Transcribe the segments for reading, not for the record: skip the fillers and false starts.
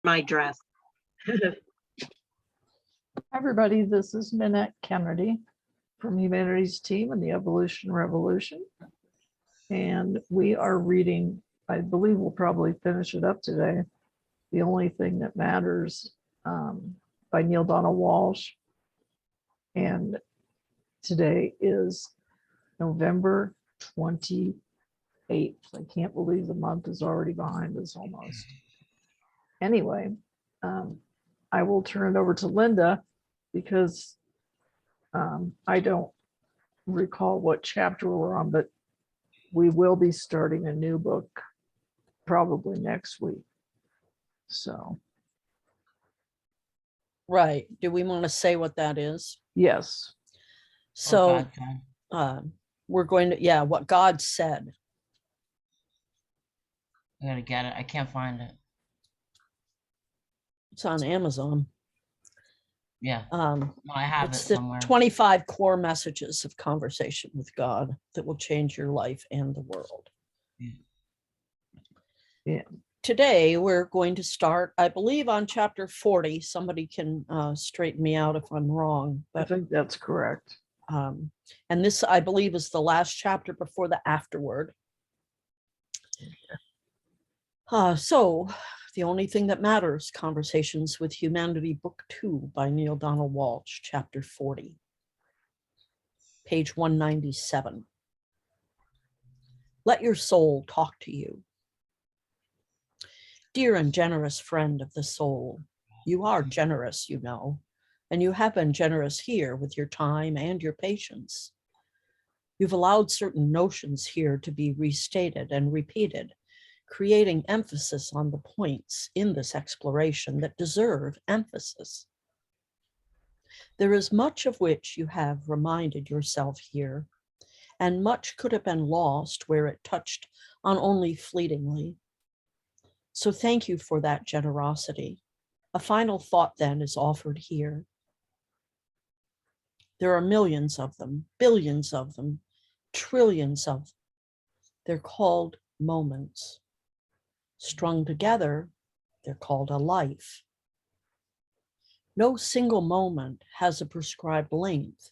my dress. Hi, everybody. This is Nannette Kennedy from Humanities Team and the Evolution Revolution. And we are reading, I believe we'll probably finish it up today, The Only Thing That Matters by Neale Walsch. And today is November 28th. I can't believe the month is already behind us almost. Anyway, I will turn it over to Lynda because I don't recall what chapter we're on, but we will be starting a new book probably next week. So. Right. Do we want to say what that is? Yes. So we're going to, what God said. I gotta get it. I can't find it. It's on Amazon. Yeah. No, I have it's it the somewhere. 25 core messages of conversation with God that will change your life and the world. Yeah. Today, we're going to start, I believe, on chapter 40. Somebody can straighten me out if I'm wrong. But, I think that's correct. And this, I believe, is the last chapter before the afterword. So, The Only Thing That Matters, Conversations with Humanity, Book 2 by Neale Walsch, chapter 40, page 197. Let your soul talk to you. Dear and generous friend of the soul, you are generous, you know, and you have been generous here with your time and your patience. You've allowed certain notions here to be restated and repeated, creating emphasis on the points in this exploration that deserve emphasis. There is much of which you have reminded yourself here, and much could have been lost where it touched on only fleetingly. So thank you for that generosity. A final thought then is offered here. There are millions of them, billions of them, trillions of them. They're called moments. Strung together, they're called a life. No single moment has a prescribed length.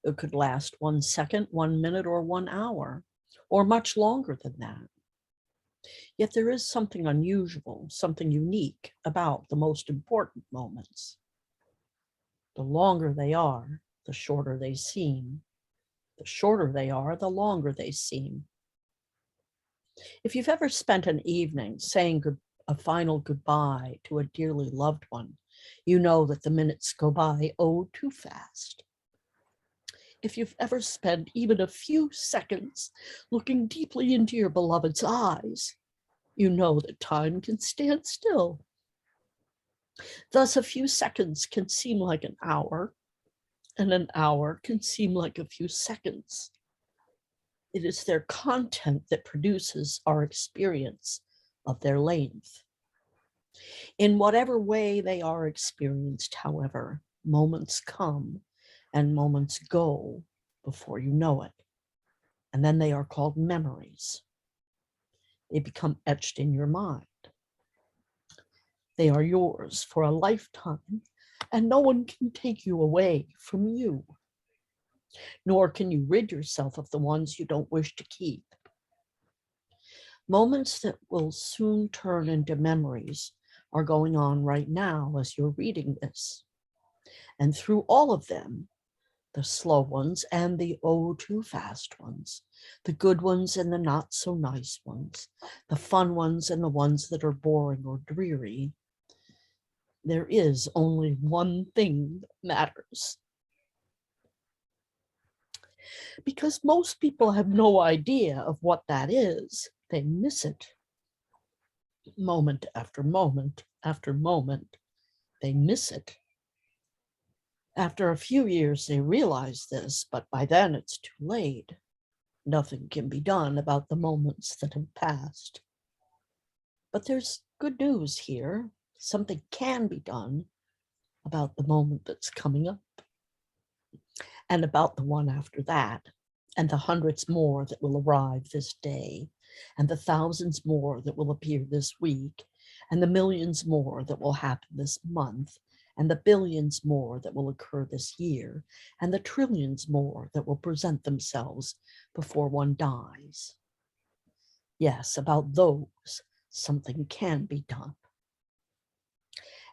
It could last 1 second, 1 minute, or 1 hour, or much longer than that. Yet there is something unusual, something unique about the most important moments. The longer they are, the shorter they seem. The shorter they are, the longer they seem. If you've ever spent an evening saying a final goodbye to a dearly loved one, you know that the minutes go by, oh, too fast. If you've ever spent even a few seconds looking deeply into your beloved's eyes, you know that time can stand still. Thus, a few seconds can seem like an hour, and an hour can seem like a few seconds. It is their content that produces our experience of their length. In whatever way they are experienced, however, moments come and moments go before you know it. And then they are called memories. They become etched in your mind. They are yours for a lifetime, and no one can take you away from you. Nor can you rid yourself of the ones you don't wish to keep. Moments that will soon turn into memories are going on right now as you're reading this. And through all of them, the slow ones and the oh too fast ones, the good ones and the not so nice ones, the fun ones and the ones that are boring or dreary, there is only one thing that matters. Because most people have no idea of what that is, they miss it. Moment after moment after moment, they miss it. After a few years, they realize this, but by then it's too late. Nothing can be done about the moments that have passed. But there's good news here. Something can be done about the moment that's coming up, and about the one after that, and the hundreds more that will arrive this day, and the thousands more that will appear this week, and the millions more that will happen this month, and the billions more that will occur this year, and the trillions more that will present themselves before one dies. Yes, about those, something can be done.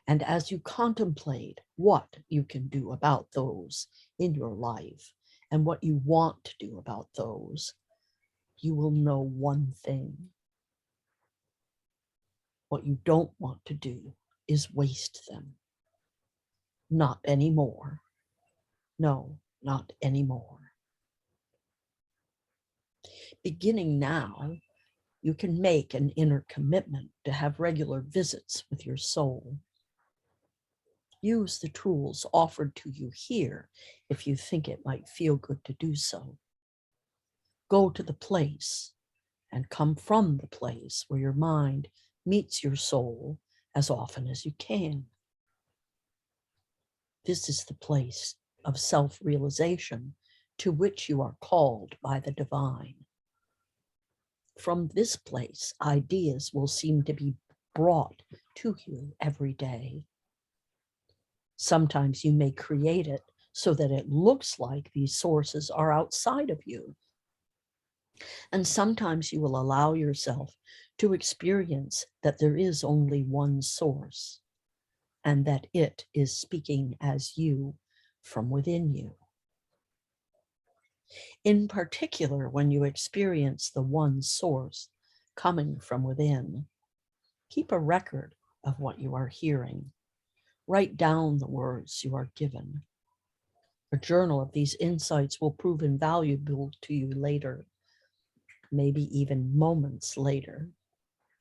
And as you contemplate what you can do about those in your life and what you want to do about those, you will know one thing. What you don't want to do is waste them. Not anymore. No, not anymore. Beginning now, you can make an inner commitment to have regular visits with your soul. Use the tools offered to you here if you think it might feel good to do so. Go to the place and come from the place where your mind meets your soul as often as you can. This is the place of self-realization to which you are called by the divine. From this place, ideas will seem to be brought to you every day. Sometimes you may create it so that it looks like these sources are outside of you. And sometimes you will allow yourself to experience that there is only one source and that it is speaking as you from within you. In particular, when you experience the one source coming from within, keep a record of what you are hearing. Write down the words you are given. A journal of these insights will prove invaluable to you later, maybe even moments later,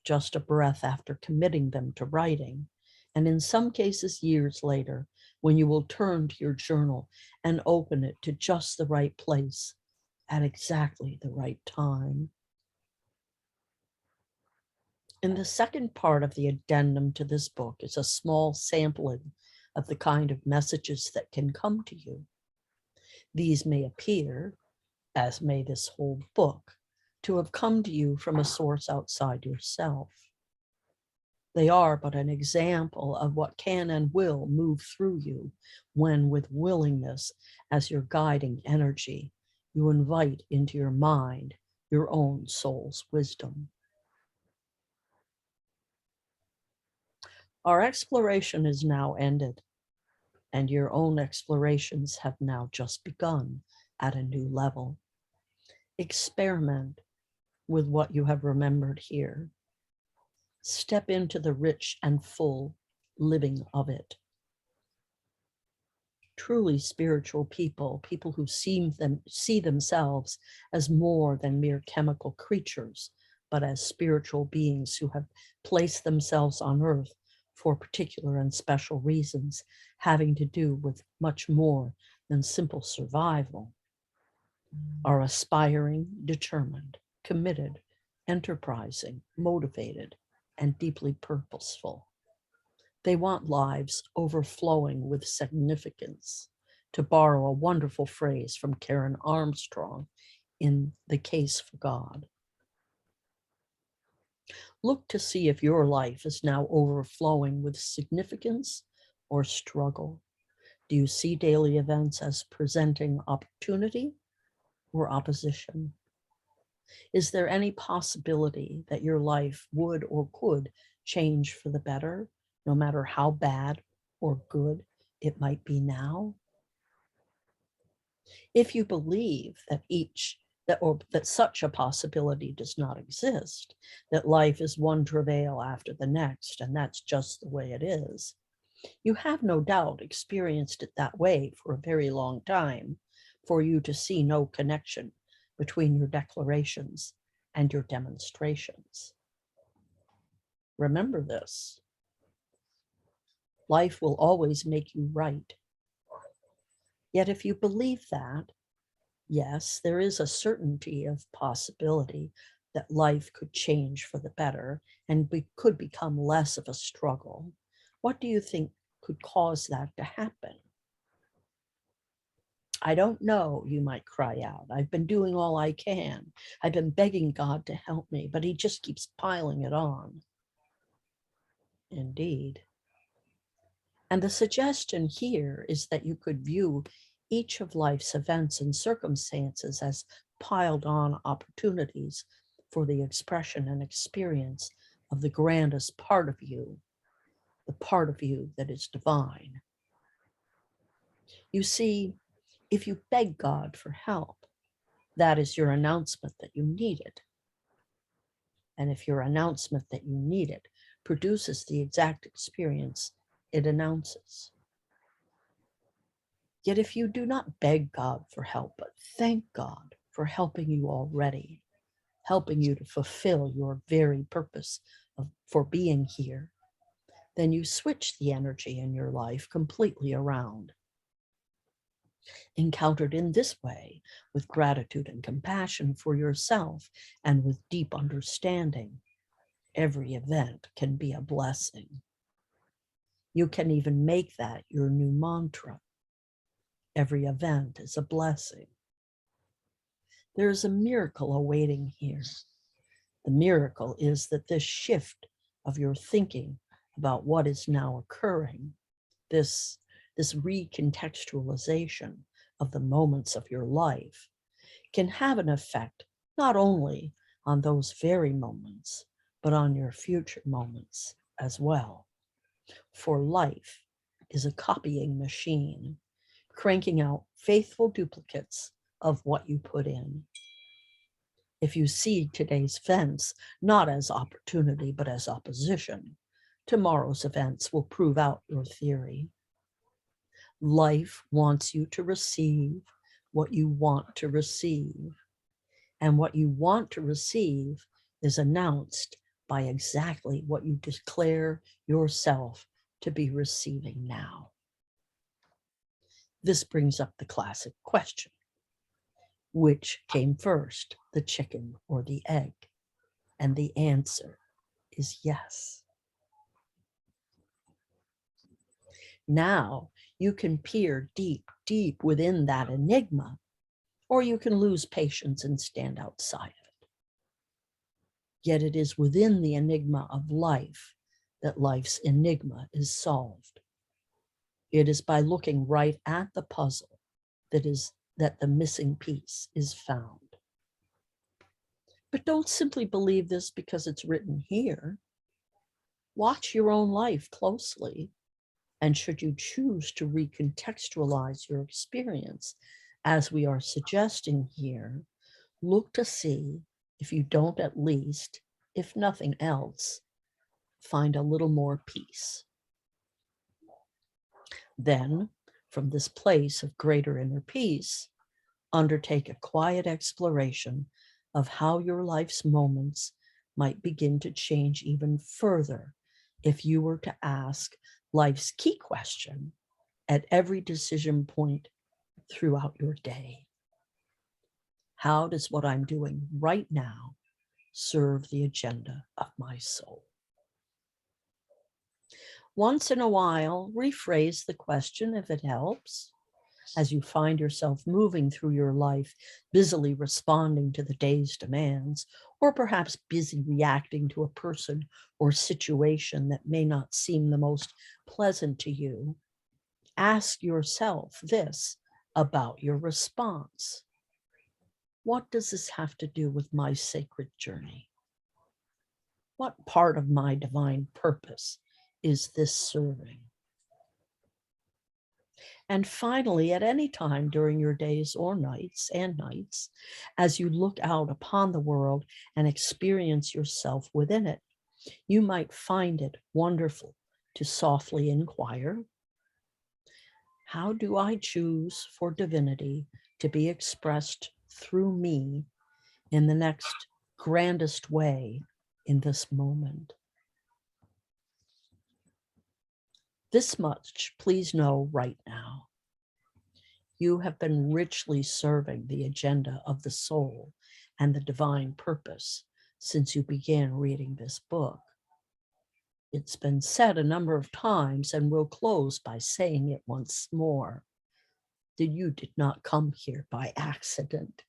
just a breath after committing them to writing, and in some cases years later, when you will turn to your journal and open it to just the right place at exactly the right time. In the second part of the addendum to this book is a small sampling of the kind of messages that can come to you. These may appear, as may this whole book, to have come to you from a source outside yourself. They are but an example of what can and will move through you when, with willingness as your guiding energy, you invite into your mind your own soul's wisdom. Our exploration is now ended, and your own explorations have now just begun at a new level. Experiment with what you have remembered here. Step into the rich and full living of it. Truly spiritual people, people who see themselves as more than mere chemical creatures, but as spiritual beings who have placed themselves on earth for particular and special reasons, having to do with much more than simple survival, are aspiring, determined, committed, enterprising, motivated, and deeply purposeful. They want lives overflowing with significance, to borrow a wonderful phrase from Karen Armstrong in The Case for God. Look to see if your life is now overflowing with significance or struggle. Do you see daily events as presenting opportunity or opposition? Is there any possibility that your life would or could change for the better, no matter how bad or good it might be now? If you believe that such a possibility does not exist, that life is one travail after the next, and that's just the way it is, you have no doubt experienced it that way for a very long time, for you to see no connection between your declarations and your demonstrations. Remember this. Life will always make you right. Yet if you believe that, yes, there is a certainty of possibility that life could change for the better and could become less of a struggle. What do you think could cause that to happen? I don't know, you might cry out. I've been doing all I can. I've been begging God to help me, but he just keeps piling it on. Indeed. And the suggestion here is that you could view each of life's events and circumstances as piled on opportunities for the expression and experience of the grandest part of you, the part of you that is divine. You see, if you beg God for help, that is your announcement that you need it. And if your announcement that you need it produces the exact experience it announces. Yet if you do not beg God for help, but thank God for helping you already, helping you to fulfill your very purpose for being here, then you switch the energy in your life completely around. Encountered in this way, with gratitude and compassion for yourself and with deep understanding, every event can be a blessing. You can even make that your new mantra. Every event is a blessing. There is a miracle awaiting here. The miracle is that this shift of your thinking about what is now occurring, this recontextualization of the moments of your life, can have an effect not only on those very moments, but on your future moments as well. For life is a copying machine, cranking out faithful duplicates of what you put in. If you see today's events not as opportunity, but as opposition, tomorrow's events will prove out your theory. Life wants you to receive what you want to receive. And what you want to receive is announced by exactly what you declare yourself to be receiving now. This brings up the classic question. Which came first, the chicken or the egg? And the answer is yes. Now you can peer deep, deep within that enigma, or you can lose patience and stand outside of it. Yet it is within the enigma of life that life's enigma is solved. It is by looking right at the puzzle that the missing piece is found. But don't simply believe this because it's written here. Watch your own life closely, and should you choose to recontextualize your experience, as we are suggesting here, look to see if you don't at least, if nothing else, find a little more peace. Then, from this place of greater inner peace, undertake a quiet exploration of how your life's moments might begin to change even further if you were to ask life's key question at every decision point throughout your day. How does what I'm doing right now serve the agenda of my soul? Once in a while, rephrase the question if it helps. As you find yourself moving through your life, busily responding to the day's demands, or perhaps busy reacting to a person or situation that may not seem the most pleasant to you, ask yourself this about your response. What does this have to do with my sacred journey? What part of my divine purpose is this serving? And finally, at any time during your days or nights, as you look out upon the world and experience yourself within it, you might find it wonderful to softly inquire, how do I choose for divinity to be expressed through me in the next grandest way in this moment? This much, please know right now. You have been richly serving the agenda of the soul and the divine purpose since you began reading this book. It's been said a number of times, and we'll close by saying it once more, that you did not come here by accident.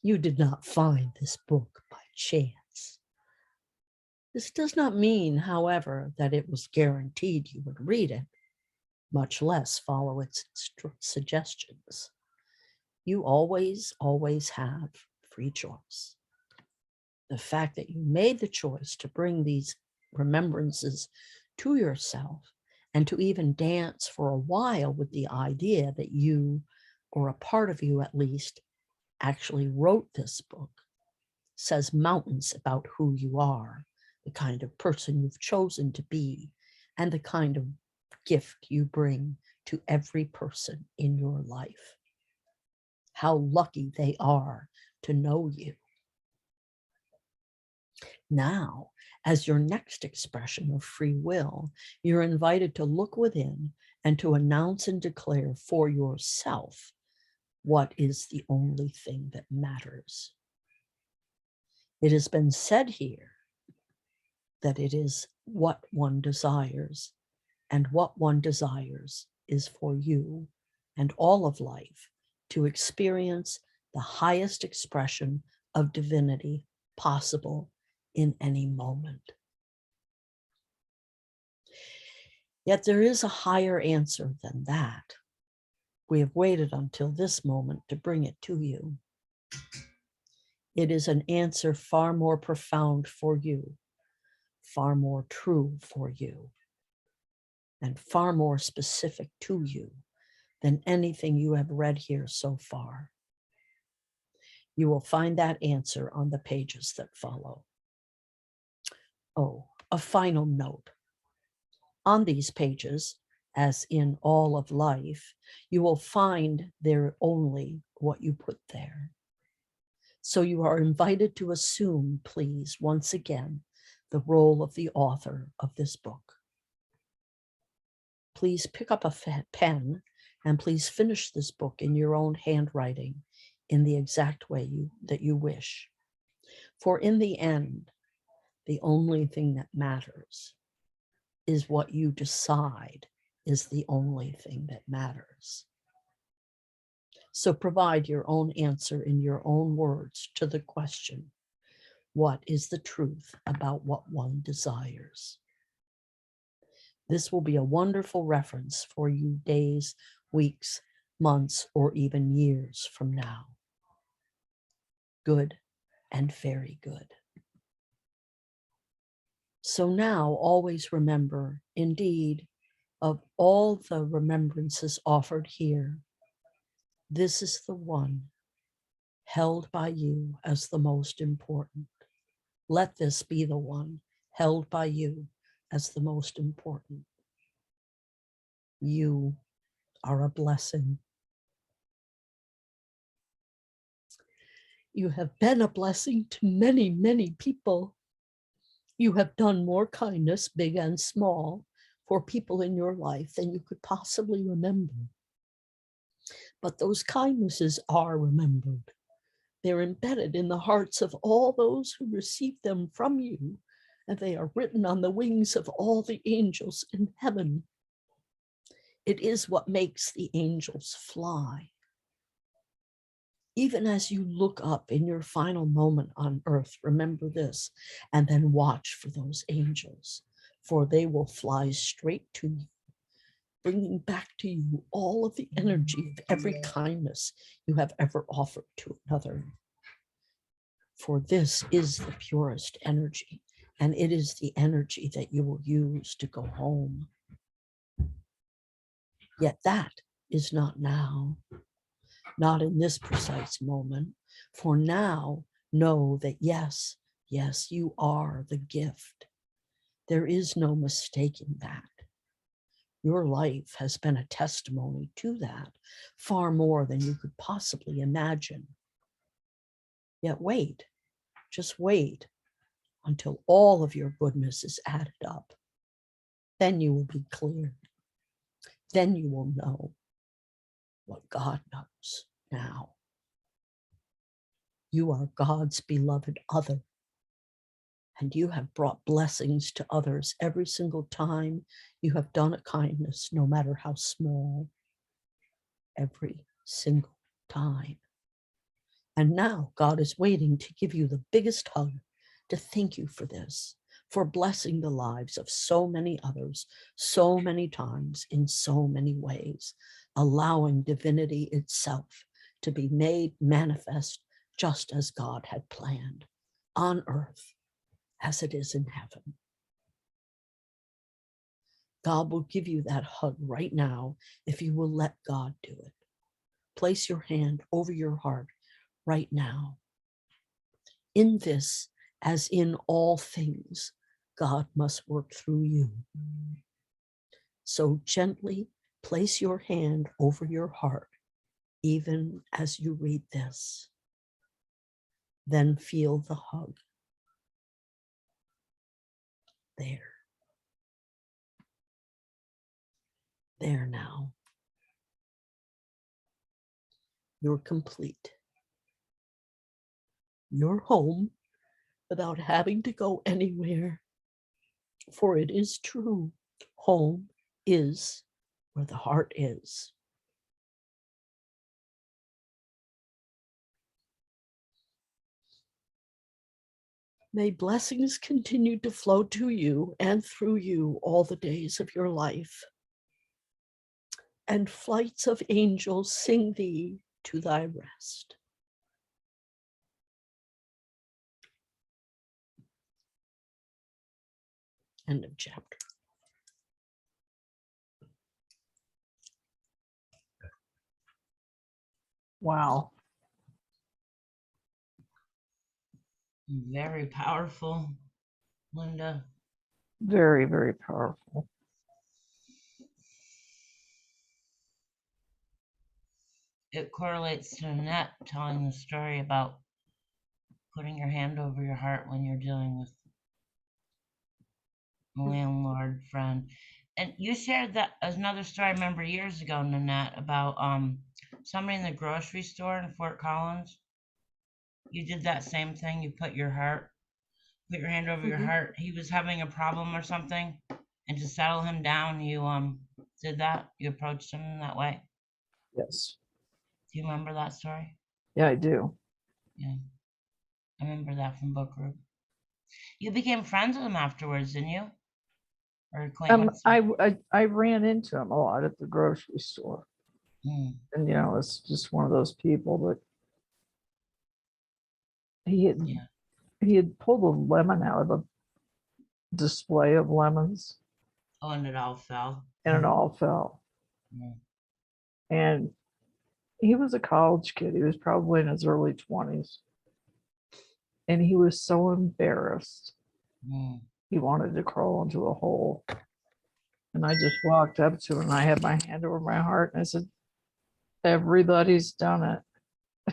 You did not find this book by chance. This does not mean, however, that it was guaranteed you would read it, much less follow its suggestions. You always, always have free choice. The fact that you made the choice to bring these remembrances to yourself and to even dance for a while with the idea that you, or a part of you at least, actually wrote this book, says mountains about who you are, the kind of person you've chosen to be, and the kind of gift you bring to every person in your life. How lucky they are to know you. Now, as your next expression of free will, you're invited to look within and to announce and declare for yourself what is the only thing that matters. It has been said here that it is what one desires, and what one desires is for you and all of life to experience the highest expression of divinity possible in any moment. Yet there is a higher answer than that. We have waited until this moment to bring it to you. It is an answer far more profound for you, far more true for you, and far more specific to you than anything you have read here so far. You will find that answer on the pages that follow. Oh, a final note. On these pages, as in all of life, you will find there only what you put there. So you are invited to assume, please, once again, the role of the author of this book. Please pick up a pen and please finish this book in your own handwriting in the exact way that you wish. For in the end, the only thing that matters is what you decide is the only thing that matters. So provide your own answer in your own words to the question, what is the truth about what one desires? This will be a wonderful reference for you days, weeks, months, or even years from now. Good and very good. So now always remember, indeed, of all the remembrances offered here, this is the one held by you as the most important. Let this be the one held by you as the most important. You are a blessing. You have been a blessing to many, many people. You have done more kindness, big and small, for people in your life than you could possibly remember. But those kindnesses are remembered. They're embedded in the hearts of all those who receive them from you, and they are written on the wings of all the angels in heaven. It is what makes the angels fly. Even as you look up in your final moment on earth, remember this, and then watch for those angels, for they will fly straight to you, bringing back to you all of the energy of every kindness you have ever offered to another. For this is the purest energy, and it is the energy that you will use to go home. Yet that is not now, not in this precise moment. For now, know that yes, yes, you are the gift. There is no mistaking that. Your life has been a testimony to that, far more than you could possibly imagine. Yet wait, just wait until all of your goodness is added up. Then you will be clear. Then you will know what God knows now. You are God's beloved other, and you have brought blessings to others every single time you have done a kindness, no matter how small, every single time. And now God is waiting to give you the biggest hug, to thank you for this, for blessing the lives of so many others, so many times, in so many ways, allowing divinity itself to be made manifest just as God had planned on earth as it is in heaven. God will give you that hug right now if you will let God do it. Place your hand over your heart right now. In this, as in all things, God must work through you. So gently place your hand over your heart, even as you read this. Then feel the hug. There. There now. You're complete. You're home without having to go anywhere. For it is true, home is where the heart is. May blessings continue to flow to you and through you all the days of your life. And flights of angels sing thee to thy rest. End of chapter. Wow. Very powerful, Lynda. Very, very powerful. It correlates to Nannette telling the story about putting your hand over your heart when you're dealing with a landlord friend. And you shared that another story I remember years ago, Nannette, about somebody in the grocery store in Fort Collins. You did that same thing. You put your hand over your heart. He was having a problem or something, and to settle him down, you did that. You approached him in that way. Yes. Do you remember that story? Yeah, I do. Yeah, I remember that from book group. You became friends with him afterwards, didn't you? Or acquaintance? I ran into him a lot at the grocery store. Mm. And it's just one of those people that he had pulled a lemon out of a display of lemons, Oh, and it all fell. and it all fell. Mm. And he was a college kid. He was probably in his early 20s. And he was so embarrassed. Mm. He wanted to crawl into a hole. And I just walked up to him and I had my hand over my heart and I said, everybody's done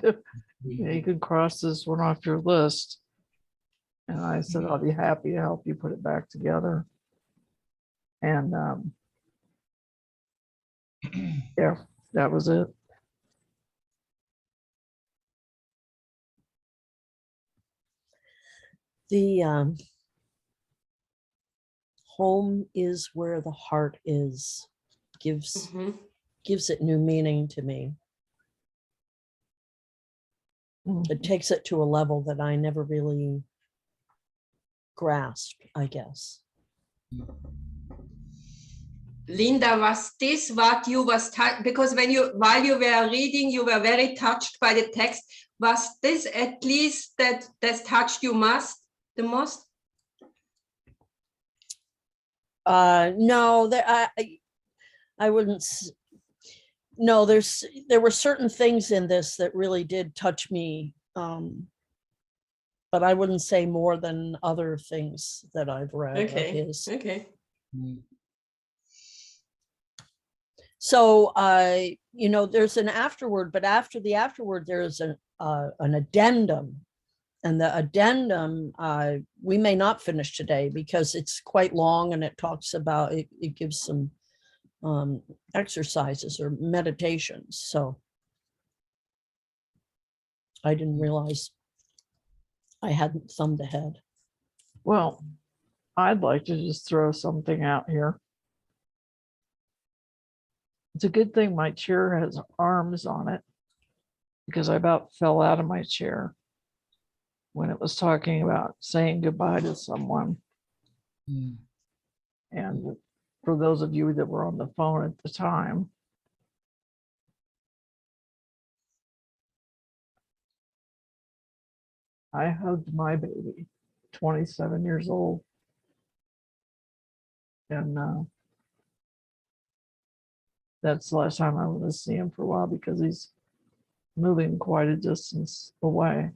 it. You can cross this one off your list. And I said, I'll be happy to help you put it back together. And yeah, that was it. The home is where the heart is gives it new meaning to me. It takes it to a level that I never really grasped, I guess. Lynda, was this what you was because while you were reading, you were very touched by the text. Was this at least that touched you the most? No, I wouldn't. No, there were certain things in this that really did touch me, but I wouldn't say more than other things that I've read of his. Okay. Mm. So, there's an afterword, but after the afterword, there's an addendum. And the addendum, we may not finish today because it's quite long and it talks about, it gives some exercises or meditations. So I didn't realize I hadn't thumbed ahead. Well, I'd like to just throw something out here. It's a good thing my chair has arms on it because I about fell out of my chair when it was talking about saying goodbye to someone. Mm. And for those of you that were on the phone at the time, I hugged my baby, 27 years old. And that's the last time I'm going to see him for a while because he's moving quite a distance away.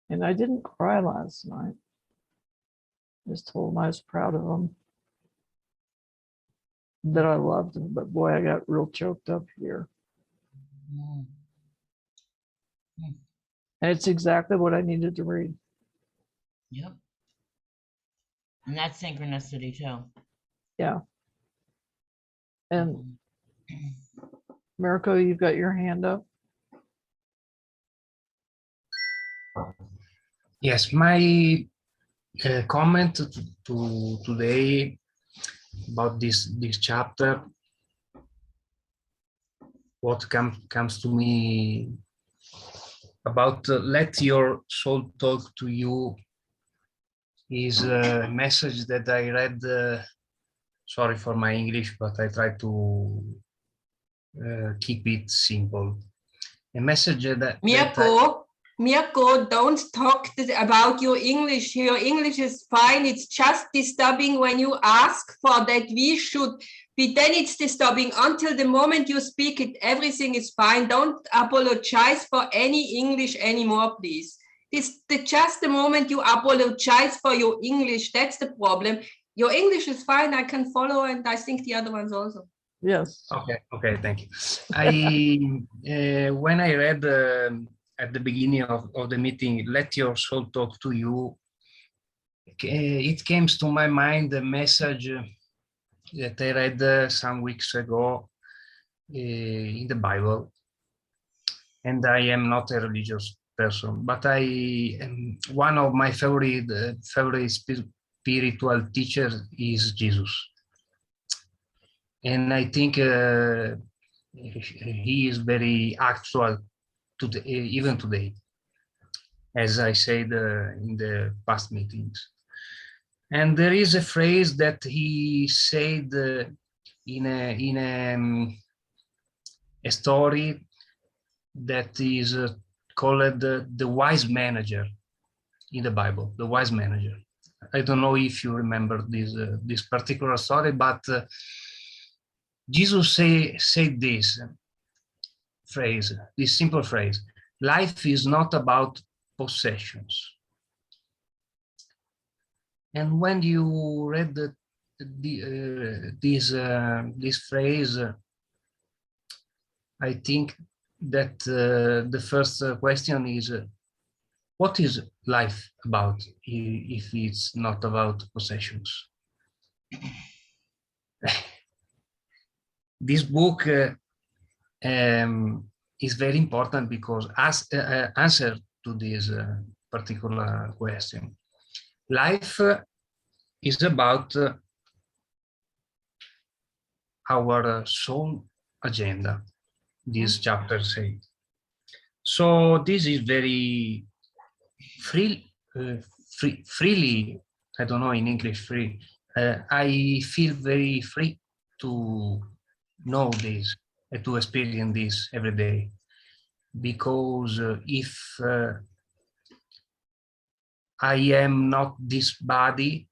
And I didn't cry last night. Just told him I was proud of him, that I loved him, but boy, I got real choked up here. Mm. And it's exactly what I needed to read. Yep. And that's synchronicity too. Yeah. And Mhm. Mirko, you've got your hand up. Yes, my comment to today about this chapter, what comes to me about let your soul talk to you, is a message that I read. Sorry for my English, but I try to keep it simple. A message Mirko, don't talk about your English. Your English is fine. It's just disturbing when you ask for that we should be, then it's disturbing. Until the moment you speak it, everything is fine. Don't apologize for any English anymore, please. Just the moment you apologize for your English, that's the problem. Your English is fine. I can follow, and I think the other ones also. Yes. Okay, thank you. I when I read at the beginning of the meeting, let your soul talk to you, it came to my mind a message that I read some weeks ago in the Bible. And I am not a religious person, but I am one of my favorite spiritual teachers is Jesus. And I think he is very actual even today, as I said in the past meetings. And there is a phrase that he said in a story that is called the wise manager in the Bible, the wise manager. I don't know if you remember this particular story, but Jesus said this phrase, this simple phrase: life is not about possessions. And when you read this phrase, I think that the first question is, what is life about if it's not about possessions? This book is very important because as answer to this particular question. Life is about our soul agenda, this chapter says. So this is very freely, I don't know in English, free. I feel very free to know this, to experience this every day. Because if I am not this body,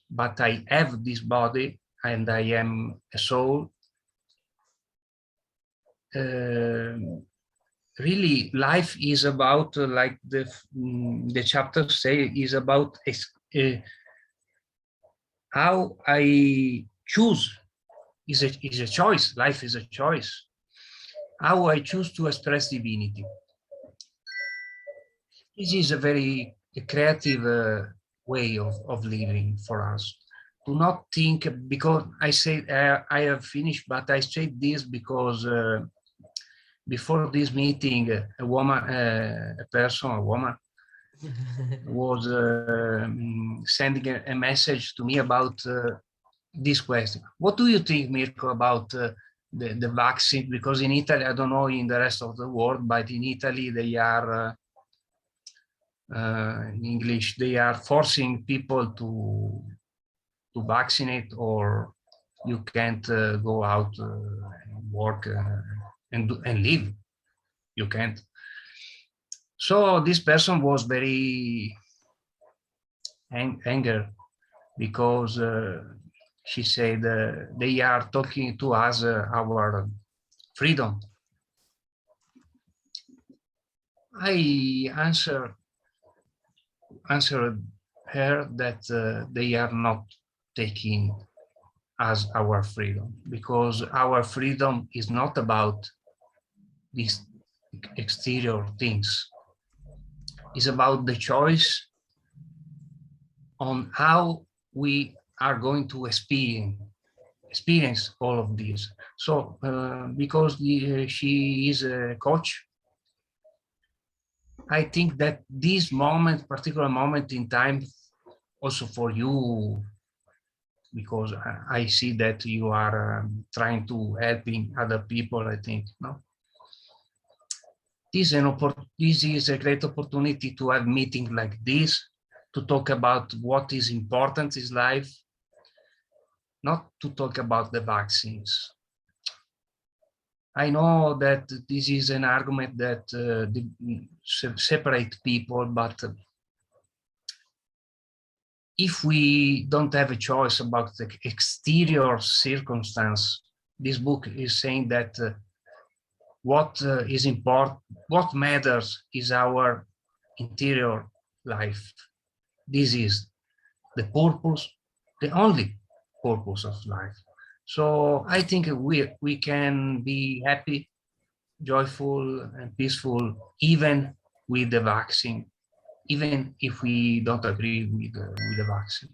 but I have this body and I am a soul, really life is about, like the chapter say, is about how I choose. Is a choice. Life is a choice. How I choose to express divinity. This is a very creative way of living for us. Do not think, because I say I have finished, but I said this because before this meeting, a woman was sending a message to me about this question. What do you think, Mirko, about the vaccine? Because in Italy, I don't know in the rest of the world, but in Italy they are in English, they are forcing people to vaccinate, or you can't go out and work and live. You can't. So this person was very angry because she said they are talking to us our freedom. I answered her that they are not taking as our freedom, because our freedom is not about these exterior things. It's about the choice on how we are going to experience all of this. So because she is a coach, I think that this moment, particular moment in time, also for you, because I see that you are trying to helping other people, I think, no? This is a great opportunity to have meeting like this, to talk about what is important in life, not to talk about the vaccines. I know that this is an argument that separate people, but if we don't have a choice about the exterior circumstance, this book is saying that what is important, what matters is our interior life. This is the purpose, the only purpose of life. So I think we can be happy, joyful, and peaceful even with the vaccine, even if we don't agree with the vaccine.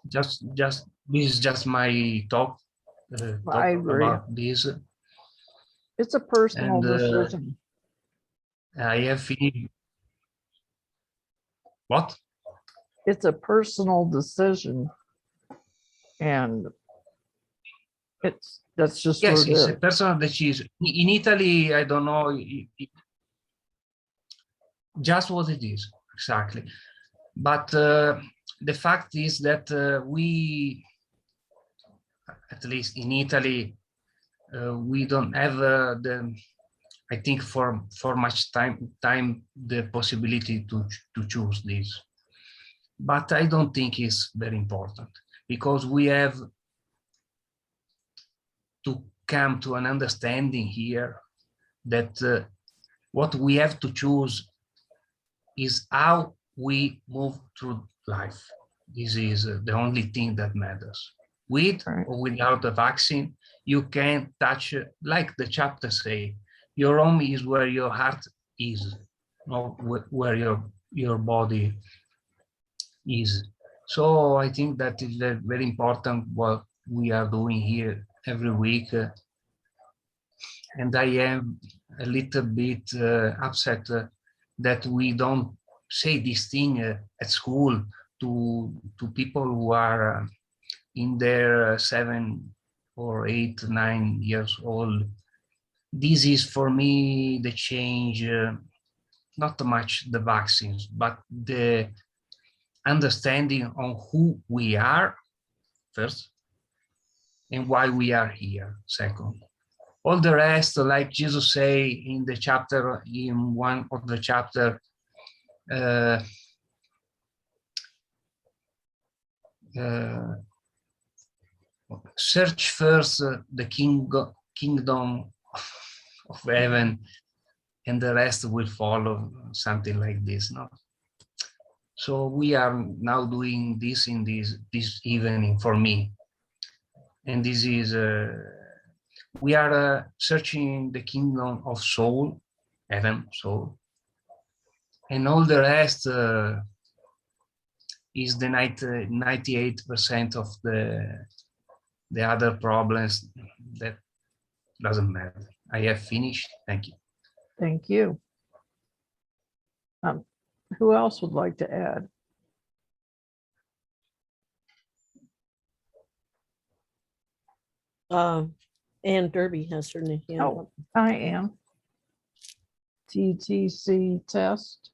Just this is just my talk I agree. about this. It's a personal And decision. I have finished. What? It's a personal decision. And that's just Yes, what it it's is. a personal decision. In Italy, I don't know just what it is exactly. But the fact is that we, at least in Italy, we don't have I think for much time the possibility to choose this. But I don't think it's very important, because we have to come to an understanding here that what we have to choose is how we move through life. This is the only thing that matters. With or without the vaccine, you can touch, like the chapter say, your home is where your heart is, not where your body is. So I think that is very important what we are doing here every week. And I am a little bit upset that we don't say this thing at school to people who are in their 7 or 8, 9 years old. This is for me the change, not much the vaccines, but the understanding on who we are first and why we are here second. All the rest, like Jesus say in the chapter, in one of the chapter, search first the kingdom of heaven, and the rest will follow, something like this. No. So we are now doing this in this evening for me, and this is we are searching the kingdom of soul, heaven, soul, and all the rest is the 98% of the other problems that doesn't matter. I have finished. Thank you. Thank you. Who else would like to add? Ann Derby has her hand up. Oh, I am. TTC test.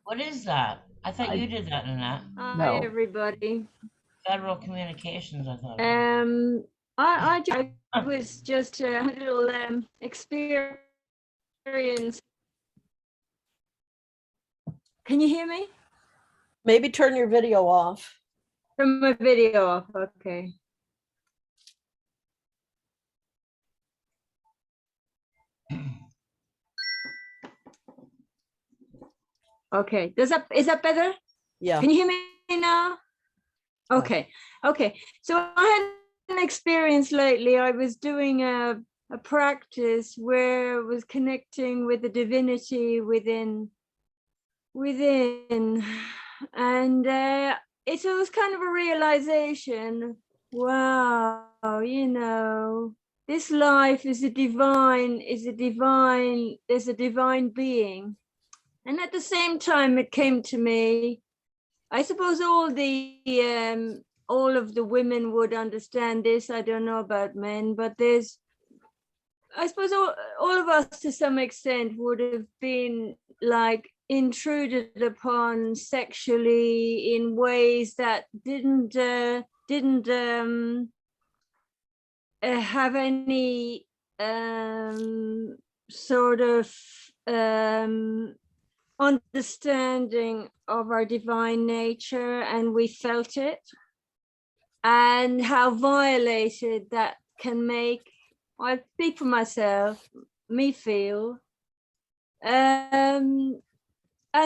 What is that? I thought I- you did that, Nannette. Hi, No. everybody. Federal Communications, I thought. I was just a little experience. Can you hear me? Maybe turn your video off. From my video off, okay. Okay, is that better? Yeah. Can you hear me now? Okay, okay. So I had an experience lately. I was doing a practice where I was connecting with the divinity within, and it was kind of a realization. Wow, this life is there's a divine being. And at the same time, it came to me, I suppose all of the women would understand this. I don't know about men, but I suppose all of us to some extent would have been like intruded upon sexually in ways that didn't have any sort of understanding of our divine nature, and we felt it, and how violated that can make, I speak for myself, me feel, and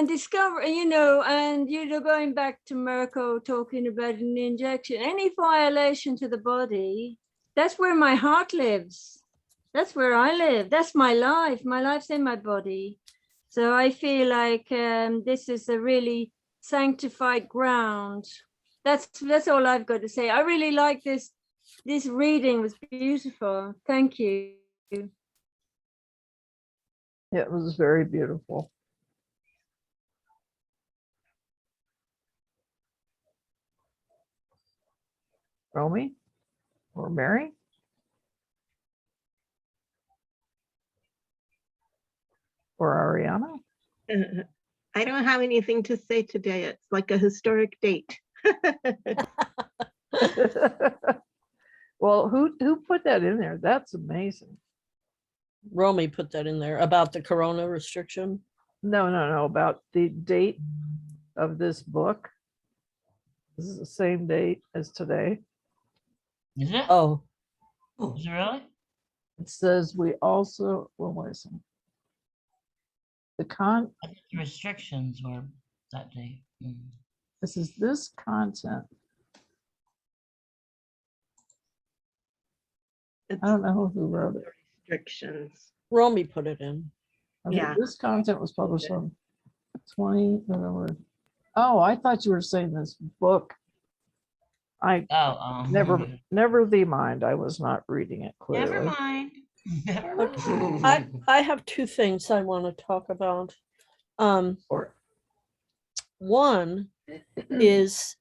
discover, going back to Mirko talking about an injection, any violation to the body, that's where my heart lives. That's where I live. That's my life. My life's in my body. So I feel like this is a really sanctified ground. That's all I've got to say. I really like this. This reading was beautiful. Thank you. It was very beautiful. Romy or Mary? Or Ariana? I don't have anything to say today. It's like a historic date. Well, who put that in there? That's amazing. Romy put that in there about the corona restriction. No, about the date of this book. This is the same date as today. Is it? Oh, Is it really? It says we also, well, wait a second. I think the restrictions were that day. This is this content. It's I don't know who wrote it. restrictions. Romy put it in. Okay, Yeah. this content was published on 20 November. Oh, I thought you were saying this book. I Oh, never the mind. I was not reading it clearly. never mind. Never Okay. mind. I have two things I want to talk about. Or One is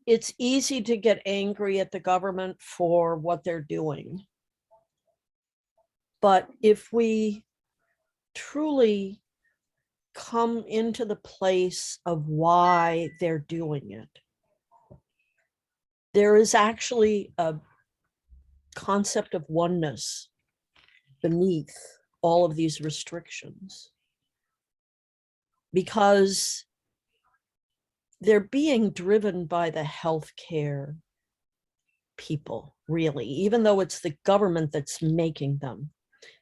it's easy to get angry at the government for what they're doing. But if we truly come into the place of why they're doing it, there is actually a concept of oneness beneath all of these restrictions, because they're being driven by the healthcare people, really, even though it's the government that's making them.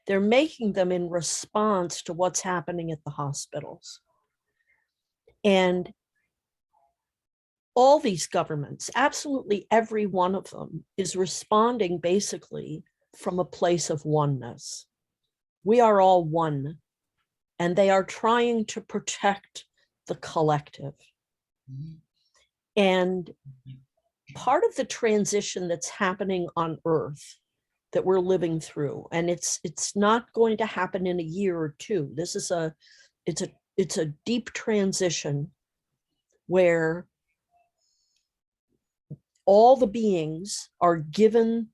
They're making them in response to what's happening at the hospitals. And all these governments, absolutely every one of them, is responding basically from a place of oneness. We are all one, and they are trying to protect the collective. And part of the transition that's happening on Earth that we're living through, and it's not going to happen in a year or two. This is it's a deep transition where all the beings are given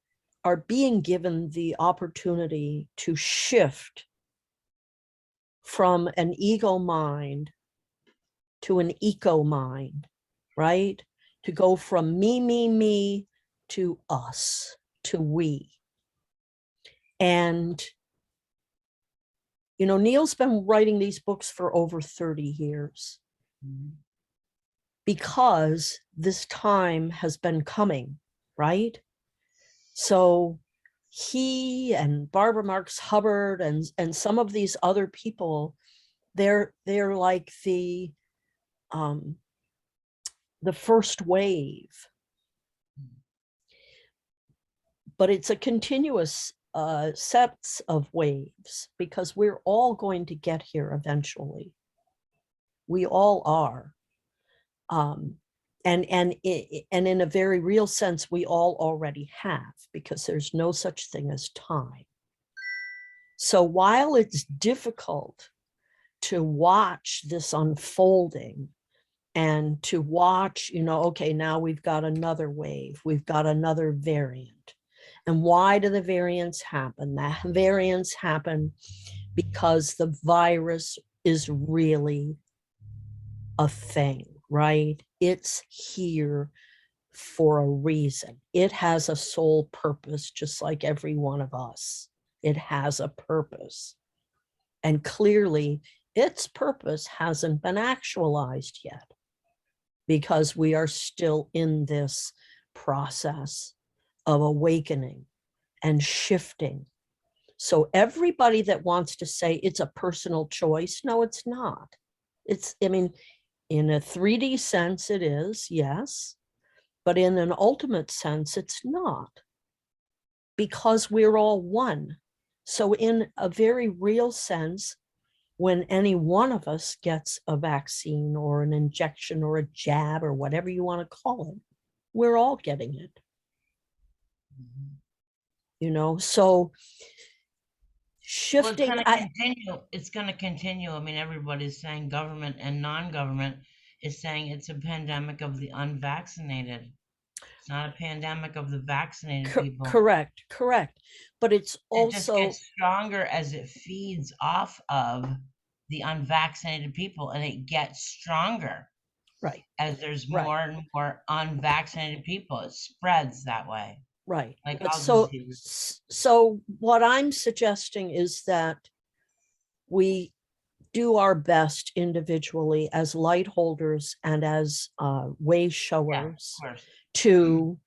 are being given the opportunity to shift from an ego mind to an eco mind, right? To go from me to us, to we. And, you know, Neale's been writing these books for over 30 years because this time has been coming, right? So he and Barbara Marx Hubbard and some of these other people, they're like the first wave, but it's a continuous sets of waves because we're all going to get here eventually. We all are. And in a very real sense, we all already have, because there's no such thing as time. So while it's difficult to watch this unfolding and to watch, you know, okay, now we've got another wave, we've got another variant. And why do the variants happen? The variants happen because the virus is really a thing, right? It's here for a reason. It has a sole purpose, just like every one of us. It has a purpose. And clearly, its purpose hasn't been actualized yet because we are still in this process of awakening and shifting. So everybody that wants to say it's a personal choice, no, it's not. It's, I mean, in a 3D sense, it is, yes, but in an ultimate sense, it's not, because we're all one. So in a very real sense, when any one of us gets a vaccine or an injection or a jab or whatever you want to call it, we're all getting it. You know, so shifting. Well, it's going to continue. It's going to continue. I mean, everybody's saying, government and non-government is saying it's a pandemic of the unvaccinated. It's not a pandemic of the vaccinated people. Correct. But it's also, it just gets stronger as it feeds off of the unvaccinated people, and it gets stronger. Right. As there's more and more unvaccinated people, it spreads that way. Right. Like But all so what I'm suggesting is that we do our best individually as light holders and as way showers to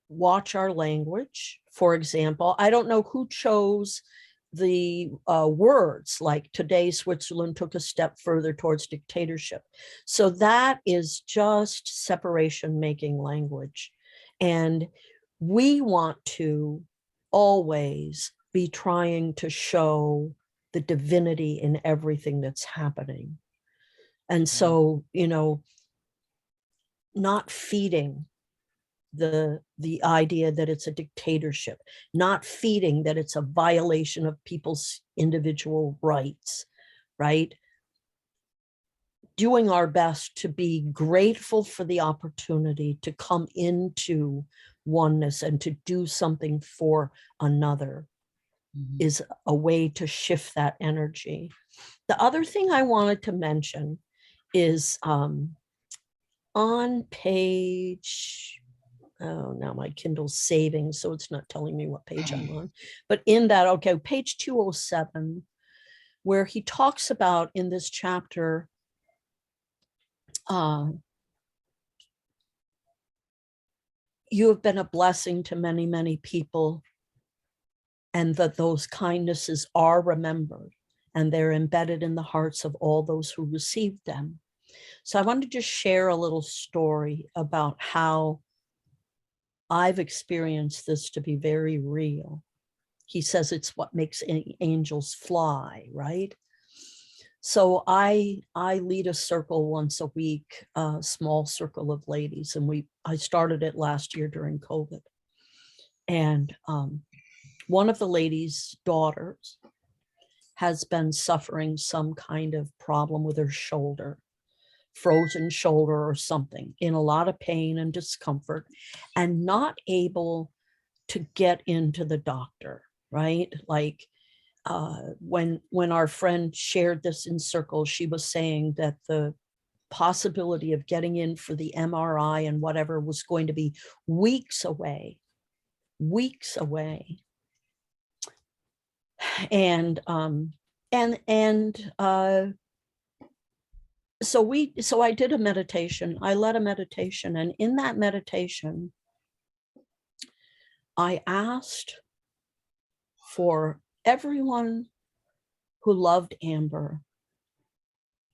watch our language. For example, I don't know who chose the words like today Switzerland took a step further towards dictatorship. So that is just separation making language. And we want to always be trying to show the divinity in everything that's happening. And so, you know, not feeding the idea that it's a dictatorship, not feeding that it's a violation of people's individual rights, right? Doing our best to be grateful for the opportunity to come into oneness and to do something for another is a way to shift that energy. The other thing I wanted to mention is on page, oh, now my Kindle's saving, so it's not telling me what page I'm on. But in that, okay, page 207, where he talks about in this chapter, you have been a blessing to many, many people, and that those kindnesses are remembered and they're embedded in the hearts of all those who received them. So I wanted to just share a little story about how I've experienced this to be very real. He says it's what makes angels fly, right? So I lead a circle once a week, a small circle of ladies, and I started it last year during COVID. And one of the ladies' daughters has been suffering some kind of problem with her shoulder, frozen shoulder or something, in a lot of pain and discomfort, and not able to get into the doctor, right? Like when our friend shared this in circles, she was saying that the possibility of getting in for the MRI and whatever was going to be weeks away. And so I did a meditation. I led a meditation, and in that meditation, I asked for everyone who loved Amber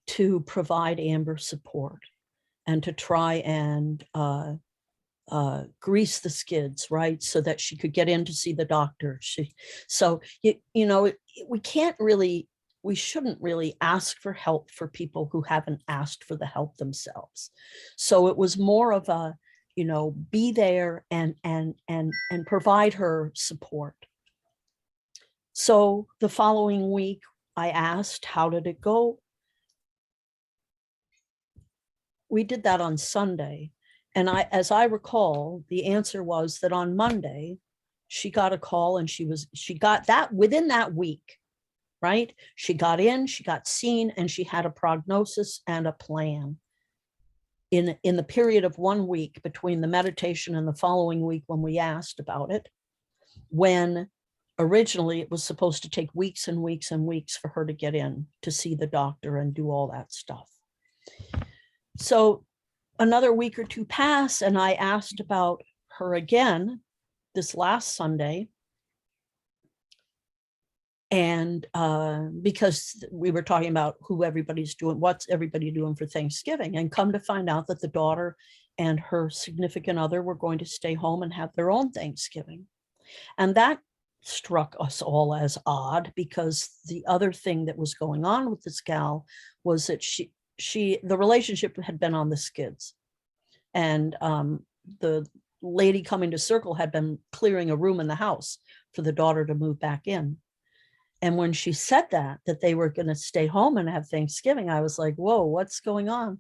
to provide Amber support and to try and grease the skids, right? So that she could get in to see the doctor. We shouldn't really ask for help for people who haven't asked for the help themselves. So it was more of a, be there and provide her support. So the following week, I asked, how did it go? We did that on Sunday. And as I recall, the answer was that on Monday, she got a call and she got that within that week, right? She got in, she got seen, and she had a prognosis and a plan. In the period of 1 week between the meditation and the following week when we asked about it, when originally it was supposed to take weeks and weeks and weeks for her to get in to see the doctor and do all that stuff. So another week or two passed, and I asked about her again this last Sunday. And because we were talking about what's everybody doing for Thanksgiving, and come to find out that the daughter and her significant other were going to stay home and have their own Thanksgiving. And that struck us all as odd, because the other thing that was going on with this gal was that the relationship had been on the skids, and the lady coming to Circle had been clearing a room in the house for the daughter to move back in. And when she said that they were going to stay home and have Thanksgiving, I was like, whoa, what's going on?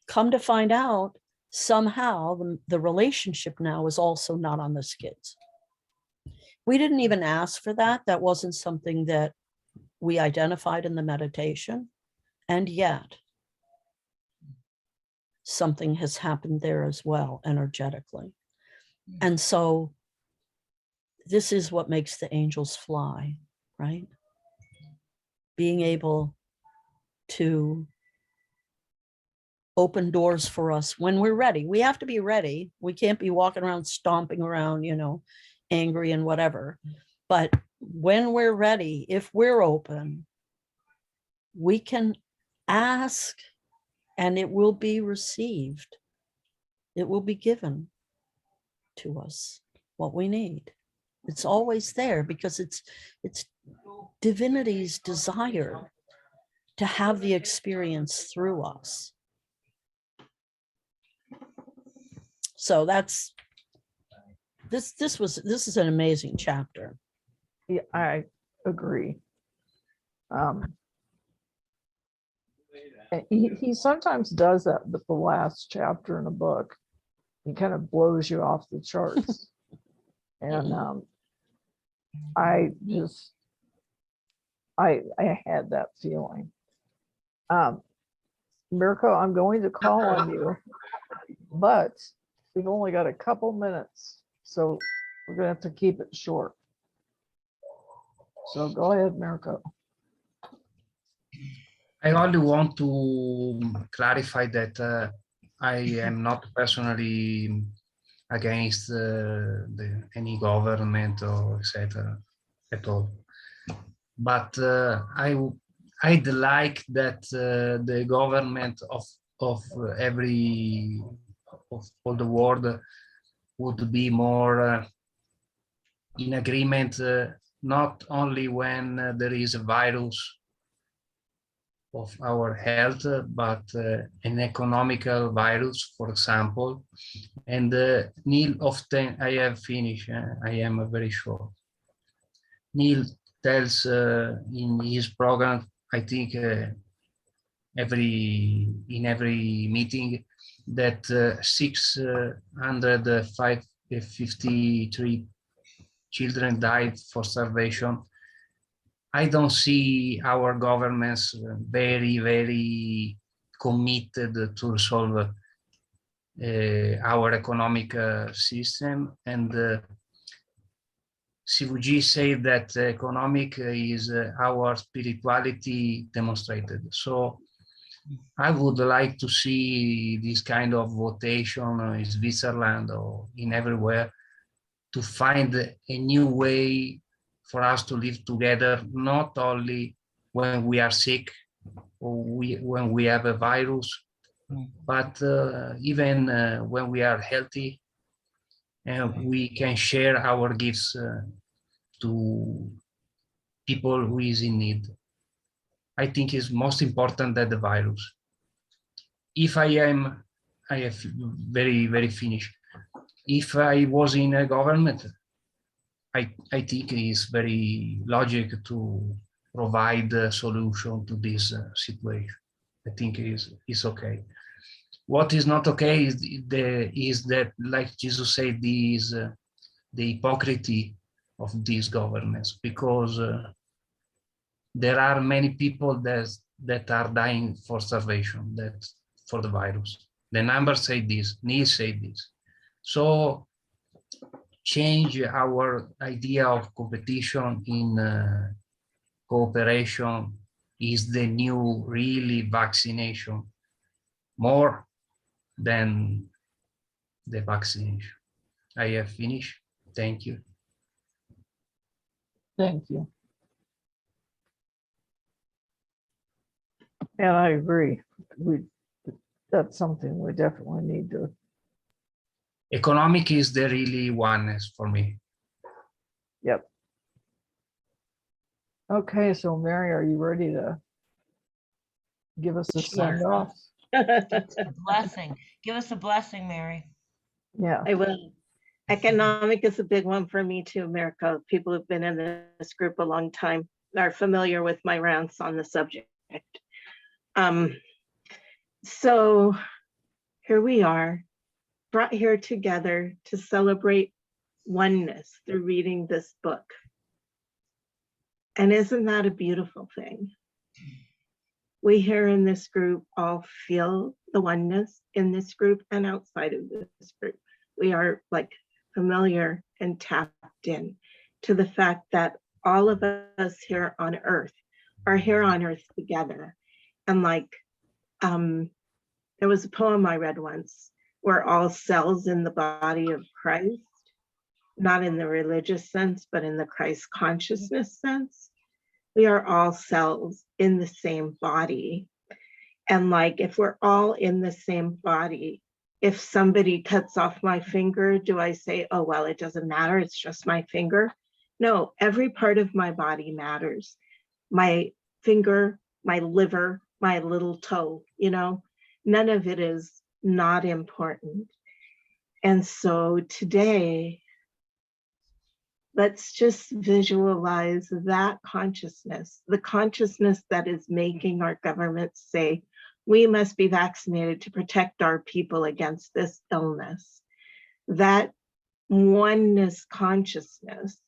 Come to find out, somehow the relationship now is also not on the skids. We didn't even ask for that. That wasn't something that we identified in the meditation. And yet something has happened there as well, energetically. And so this is what makes the angels fly, right? Being able to open doors for us when we're ready. We have to be ready. We can't be walking around, stomping around, angry and whatever. But when we're ready, if we're open, we can ask and it will be received. It will be given to us what we need. It's always there, because it's divinity's desire to have the experience through us. So that's this is an amazing chapter. Yeah, I agree. And he sometimes does that with the last chapter in a book. He kind of blows you off the charts. And I had that feeling. Mirko, I'm going to call on you, but we've only got a couple minutes, so we're going to have to keep it short. So go ahead, Mirko. I only want to clarify that I am not personally against any government or etc. at all. But I'd like that the government of all the world would be more in agreement, not only when there is a virus of our health, but an economical virus, for example. And Neale often, I have finished, I am very short. Neale tells in his program, I think in every meeting, that 653 children died for starvation. I don't see our governments very, very committed to resolve our economic system. And CVG said that economic is our spirituality demonstrated. So I would like to see this kind of votation in Switzerland or in everywhere to find a new way for us to live together, not only when we are sick or when we have a virus, but even when we are healthy and we can share our gifts to people who is in need. I think is most important than the virus. If I have very, very finished. If I was in a government, I think it is very logical to provide a solution to this situation. I think it is okay. What is not okay is that, like Jesus said, is the hypocrisy of these governments, because there are many people that are dying for starvation, that for the virus. The numbers say this, Neale said this. So change our idea of competition in cooperation is the new really vaccination, more than the vaccination. I have finished. Thank you. Thank you. And I agree. That's something we definitely need to. Economic is the really oneness for me. Yep. Okay, so Mary, are you ready to give us a send off? A blessing. Give us a blessing, Mary. Yeah. I will. Economic is a big one for me too, Mirko. People who've been in this group a long time are familiar with my rants on the subject. So here we are, brought here together to celebrate oneness through reading this book. And isn't that a beautiful thing? We here in this group all feel the oneness in this group and outside of this group. We are like familiar and tapped in to the fact that all of us here on earth are here on earth together. And like, there was a poem I read once, we're all cells in the body of Christ, not in the religious sense, but in the Christ consciousness sense. We are all cells in the same body. And like, if we're all in the same body, if somebody cuts off my finger, do I say, oh, well, it doesn't matter, it's just my finger? No, every part of my body matters. My finger, my liver, my little toe, you know, none of it is not important. And so today, let's just visualize that consciousness, the consciousness that is making our governments say, we must be vaccinated to protect our people against this illness. That oneness consciousness,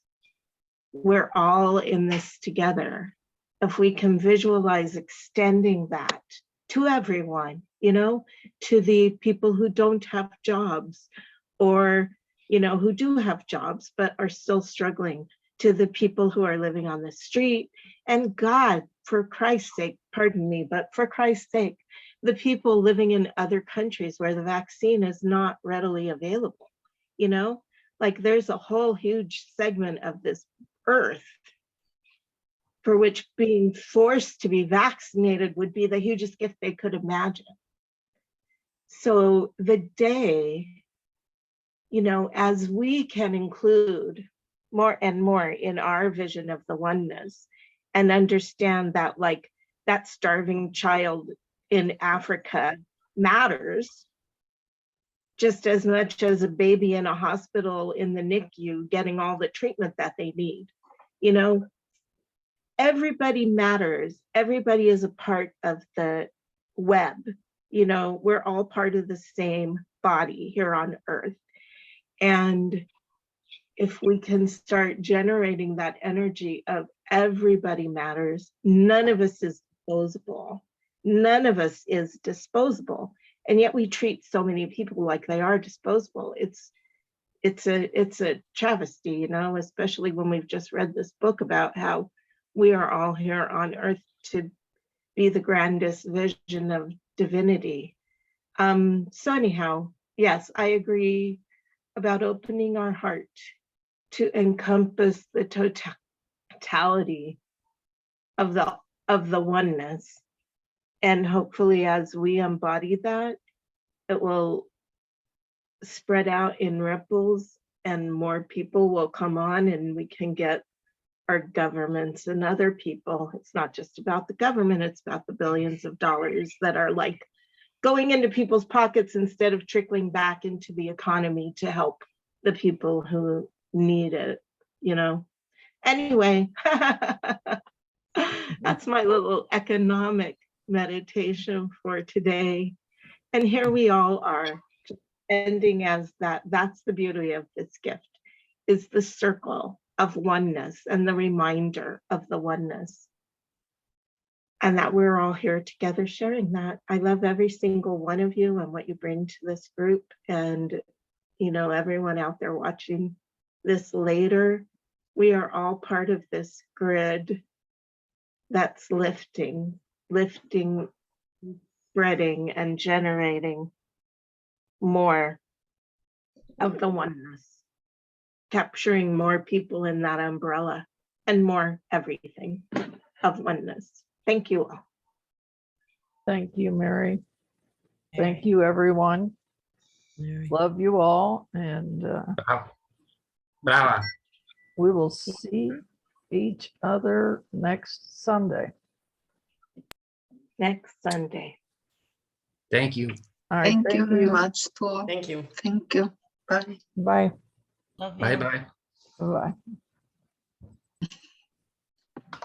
we're all in this together. If we can visualize extending that to everyone, you know, to the people who don't have jobs, or you know, who do have jobs but are still struggling, to the people who are living on the street, and God, for Christ's sake, pardon me, but for Christ's sake, the people living in other countries where the vaccine is not readily available, you know, like there's a whole huge segment of this earth for which being forced to be vaccinated would be the hugest gift they could imagine. So the day, you know, as we can include more and more in our vision of the oneness and understand that like that starving child in Africa matters just as much as a baby in a hospital in the NICU getting all the treatment that they need, you know, everybody matters. Everybody is a part of the web, you know, we're all part of the same body here on earth. And if we can start generating that energy of everybody matters, none of us is disposable. None of us is disposable. And yet we treat so many people like they are disposable. It's a travesty, you know, especially when we've just read this book about how we are all here on earth to be the grandest vision of divinity. So anyhow, yes, I agree about opening our heart to encompass the totality of the oneness. And hopefully as we embody that, it will spread out in ripples and more people will come on and we can get our governments and other people. It's not just about the government, it's about the billions of dollars that are like going into people's pockets instead of trickling back into the economy to help the people who need it, you know. Anyway, that's my little economic meditation for today. And here we all are, ending as that. That's the beauty of this gift, is the circle of oneness and the reminder of the oneness. And that we're all here together sharing that. I love every single one of you and what you bring to this group. And, you know, everyone out there watching this later, we are all part of this grid that's lifting, spreading, and generating more of the oneness, capturing more people in that umbrella and more everything of oneness. Thank you all. Thank you, Mary. Thank you, everyone. Mary. Love you all. And Brava. we will see each other next Sunday. Next Sunday. Thank you. All right. Thank you very much too. Thank you. Thank you. Bye. Bye. Love you. Bye bye. Bye.